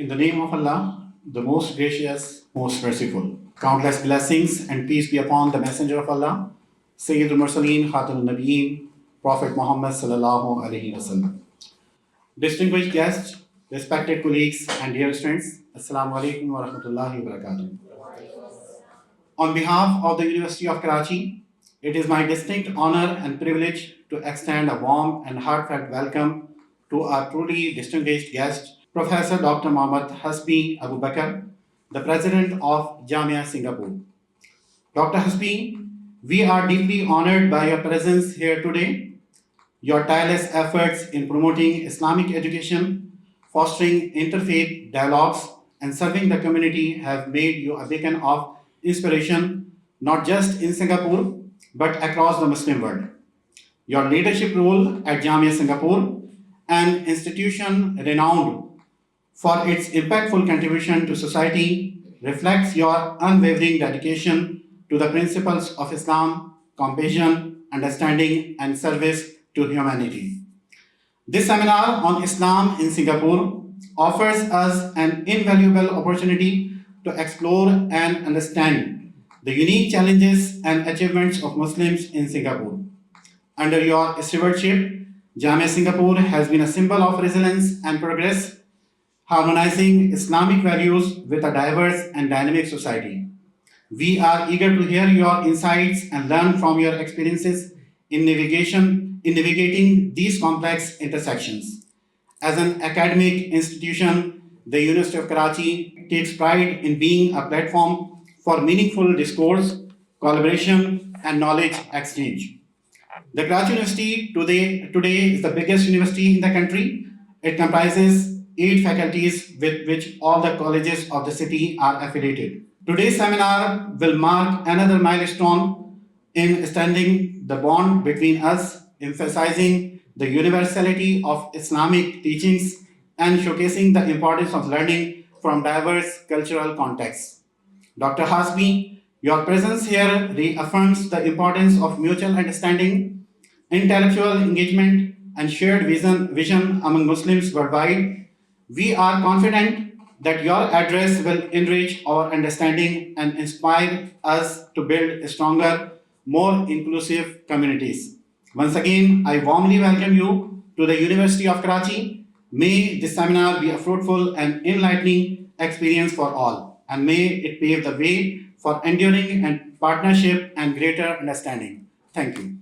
In the name of Allah, the most gracious, most merciful. Countless blessings and peace be upon the Messenger of Allah, Sayyidul Mursaleen, Khatamul Nabiyeen, Prophet Muhammad sallallahu alaihi wasallam. Distinguished guests, respected colleagues, and dear friends, Assalamu alaikum wa rahmatullahi wa barakatuh. On behalf of the University of Karachi, it is my distinct honor and privilege to extend a warm and heartfelt welcome to our truly distinguished guest, Professor Dr. Mohammad Hasbi Abu Bakr, the President of Jamia Singapore. Dr. Hasbi, we are deeply honored by your presence here today. Your tireless efforts in promoting Islamic education, fostering interfaith dialogues, and serving the community have made you a beacon of inspiration, not just in Singapore, but across the Muslim world. Your leadership role at Jamia Singapore, an institution renowned for its impactful contribution to society, reflects your unwavering dedication to the principles of Islam, compassion, understanding, and service to humanity. This seminar on Islam in Singapore offers us an invaluable opportunity to explore and understand the unique challenges and achievements of Muslims in Singapore. Under your stewardship, Jamia Singapore has been a symbol of resilience and progress, harmonizing Islamic values with a diverse and dynamic society. We are eager to hear your insights and learn from your experiences in navigating these complex intersections. As an academic institution, the University of Karachi takes pride in being a platform for meaningful discourse, collaboration, and knowledge exchange. The Karachi University today is the biggest university in the country. It comprises 8 faculties with which all the colleges of the city are affiliated. Today's seminar will mark another milestone in extending the bond between us, emphasizing the universality of Islamic teachings and showcasing the importance of learning from diverse cultural contexts. Dr. Hasbi, your presence here reaffirms the importance of mutual understanding, intellectual engagement, and shared vision among Muslims worldwide. We are confident that your address will enrich our understanding and inspire us to build stronger, more inclusive communities. Once again, I warmly welcome you to the University of Karachi. May this seminar be a fruitful and enlightening experience for all, and may it pave the way for enduring and partnership and greater understanding. Thank you.